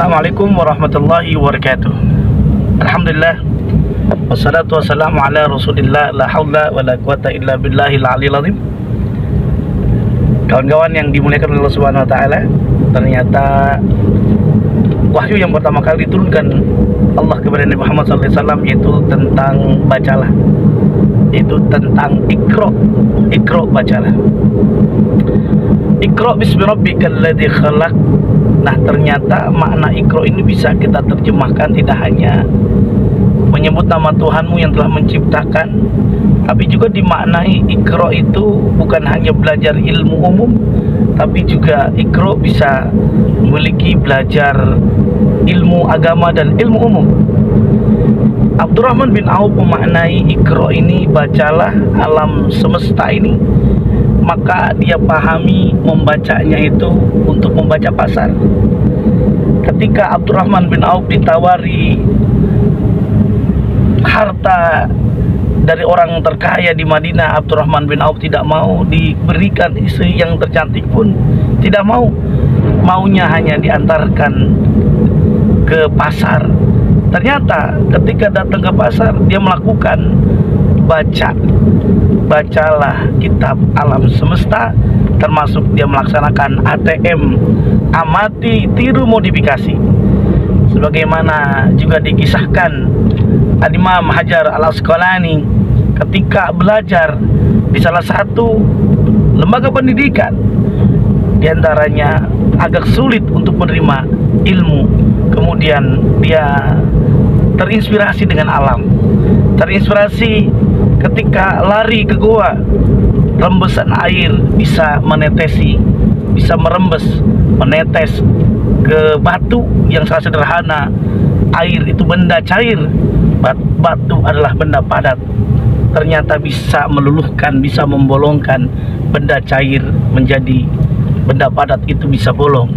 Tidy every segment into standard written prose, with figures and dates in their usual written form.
Assalamualaikum warahmatullahi wabarakatuh. Alhamdulillah, wassalatu wassalamu ala rasulillah, la hawla wa la quwata illa billahil aliyil azim. Kawan-kawan yang dimuliakan oleh Allah Subhanahu wa taala, ternyata wahyu yang pertama kali diturunkan Allah kepada Nabi Muhammad SAW yaitu tentang bacalah, yaitu tentang Iqra, bacalah. Iqra bismi rabbikal ladzi khalaq. Nah, ternyata makna Iqra ini bisa kita terjemahkan tidak hanya menyebut nama Tuhanmu yang telah menciptakan, tapi juga dimaknai Iqra itu bukan hanya belajar ilmu umum, tapi juga Iqra bisa memiliki belajar ilmu agama dan ilmu umum. Abdurrahman bin Auf memaknai Iqra ini bacalah alam semesta ini, maka dia pahami membacanya itu untuk membaca pasar. Ketika Abdurrahman bin Auf ditawari harta dari orang terkaya di Madinah, Abdurrahman bin Auf tidak mau. Diberikan istri yang tercantik pun tidak mau. Maunya hanya diantarkan ke pasar. Ternyata ketika datang ke pasar, dia melakukan bacalah kitab alam semesta, termasuk dia melaksanakan ATM, amati tiru modifikasi, sebagaimana juga dikisahkan Imam Hajar Al-Asqalani ketika belajar di salah satu lembaga pendidikan, diantaranya agak sulit untuk menerima ilmu, kemudian dia terinspirasi dengan alam, terinspirasi ketika lari ke gua, rembesan air bisa menetesi, bisa merembes, menetes ke batu yang sangat sederhana. Air itu benda cair, batu adalah benda padat. Ternyata bisa meluluhkan, bisa membolongkan benda cair menjadi benda padat, itu bisa bolong.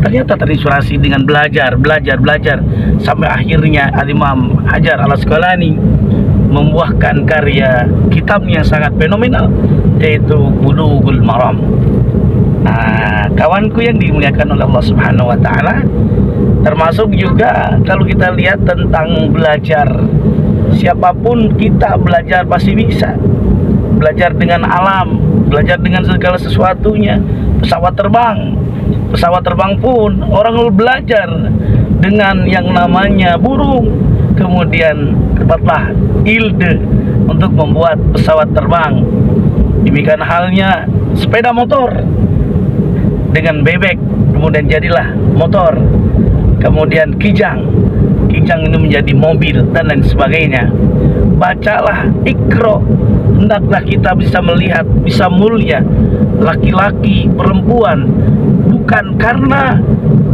Ternyata terinspirasi dengan belajar sampai akhirnya Imam Hajar Al-Asqalani membuahkan karya kitabnya yang sangat fenomenal, yaitu Bulughul Maram. Nah, kawanku yang dimuliakan oleh Allah Subhanahu wa taala, termasuk juga kalau kita lihat tentang belajar, siapapun kita belajar pasti bisa. Belajar dengan alam, belajar dengan segala sesuatunya. Pesawat terbang pun orang belajar dengan yang namanya burung, kemudian dapatlah ilde untuk membuat pesawat terbang. Demikian halnya sepeda motor, dengan bebek kemudian jadilah motor, kemudian kijang ini menjadi mobil dan lain sebagainya. Bacalah Iqra, hendaklah kita bisa melihat, bisa mulia, laki-laki, perempuan, bukan karena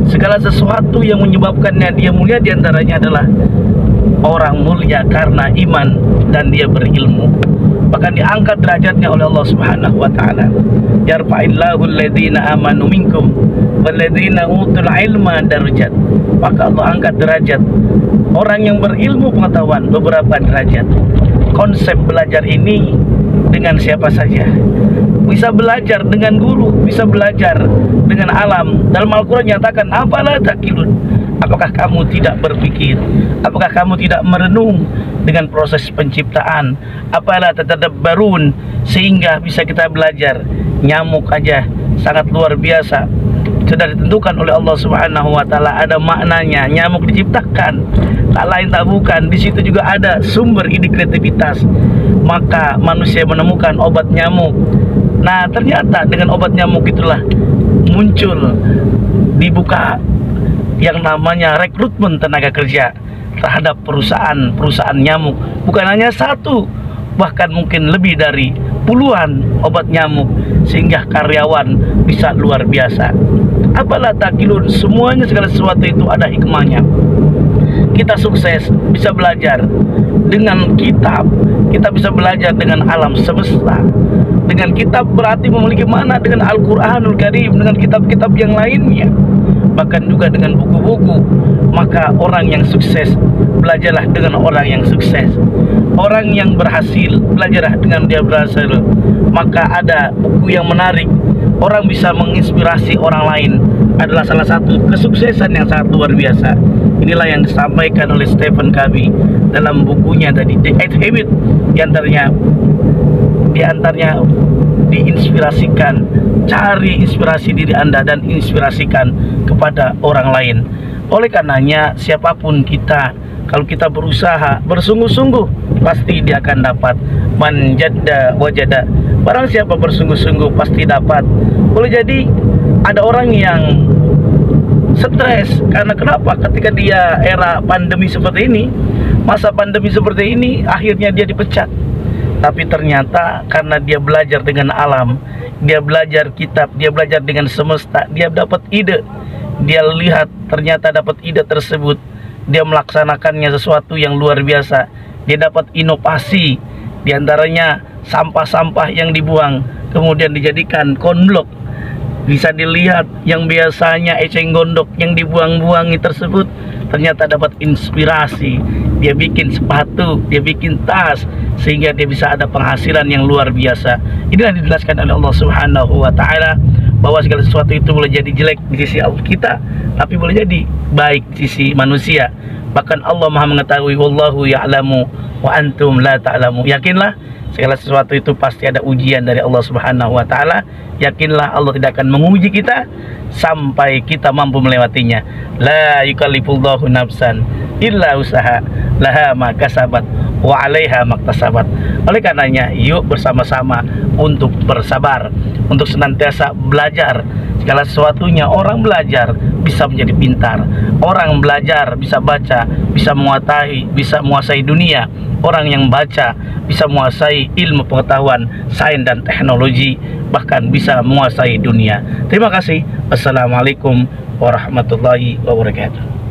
segala sesuatu yang menyebabkannya dia mulia, diantaranya adalah orang mulia karena iman dan dia berilmu. Bahkan diangkat derajatnya oleh Allah Subhanahu wa taala. Yarfa'illahu alladhina amanu minkum walladzina utul ilma darajat. Maka Allah angkat derajat orang yang berilmu pengetahuan beberapa derajat. Konsep belajar ini dengan siapa saja. Bisa belajar dengan guru, bisa belajar dengan alam. Dalam Al-Quran nyatakan, apalah takilun. Apakah kamu tidak berpikir? Apakah kamu tidak merenung dengan proses penciptaan? Apalah tatadabbarun, sehingga bisa kita belajar. Nyamuk aja sangat luar biasa, sudah ditentukan oleh Allah Subhanahu wa taala, ada maknanya. Nyamuk diciptakan tak lain tak bukan, di situ juga ada sumber ide kreativitas. Maka manusia menemukan obat nyamuk. Nah, ternyata dengan obat nyamuk itulah muncul, dibuka yang namanya rekrutmen tenaga kerja terhadap perusahaan nyamuk. Bukan hanya satu, bahkan mungkin lebih dari puluhan obat nyamuk, sehingga karyawan bisa luar biasa. Apalah takilun, semuanya segala sesuatu itu ada hikmahnya. Kita sukses bisa belajar dengan kitab, kita bisa belajar dengan alam semesta. Dengan kitab berarti memiliki mana dengan Al-Quranul Karim, dengan kitab-kitab yang lainnya, bahkan juga dengan buku-buku. Maka orang yang sukses, belajarlah dengan orang yang sukses. Orang yang berhasil, belajarlah dengan dia berhasil. Maka ada buku yang menarik, orang bisa menginspirasi orang lain adalah salah satu kesuksesan yang sangat luar biasa. Inilah yang disampaikan oleh Stephen Covey dalam bukunya tadi, The 8 Habits. Di antaranya diinspirasikan, cari inspirasi diri Anda dan inspirasikan kepada orang lain. Oleh karenanya, siapapun kita, kalau kita berusaha bersungguh-sungguh, pasti dia akan dapat. Man jadda wajada. Barang siapa bersungguh-sungguh pasti dapat. Boleh jadi ada orang yang stres karena kenapa? Ketika dia era pandemi seperti ini, masa pandemi seperti ini, akhirnya dia dipecat. Tapi ternyata karena dia belajar dengan alam, dia belajar kitab, dia belajar dengan semesta, dia dapat ide, dia lihat ternyata dapat ide tersebut, dia melaksanakannya sesuatu yang luar biasa. Dia dapat inovasi, diantaranya sampah-sampah yang dibuang kemudian dijadikan konblok. Bisa dilihat yang biasanya eceng gondok yang dibuang-buangi tersebut ternyata dapat inspirasi. Dia bikin sepatu, dia bikin tas, sehingga dia bisa ada penghasilan yang luar biasa. Inilah dijelaskan oleh Allah Subhanahu wa Ta'ala, bahwa segala sesuatu itu boleh jadi jelek di sisi Allah kita, tapi boleh jadi baik di sisi manusia. Bahkan Allah Maha mengetahui, wallahu ya'lamu wa antum la ta'lamu. Yakinlah segala sesuatu itu pasti ada ujian dari Allah Subhanahu wa Ta'ala. Yakinlah Allah tidak akan menguji kita sampai kita mampu melewatinya. La yukallifullahu nafsan illa usaha laha ma kasabat wa 'alaiha maktasabat. Oleh karenanya, yuk bersama-sama untuk bersabar, untuk senantiasa belajar. Segala sesuatunya orang belajar bisa menjadi pintar. Orang belajar bisa baca, bisa menguasai dunia. Orang yang baca bisa menguasai ilmu pengetahuan, sains dan teknologi, bahkan bisa menguasai dunia. Terima kasih. Assalamualaikum warahmatullahi wabarakatuh.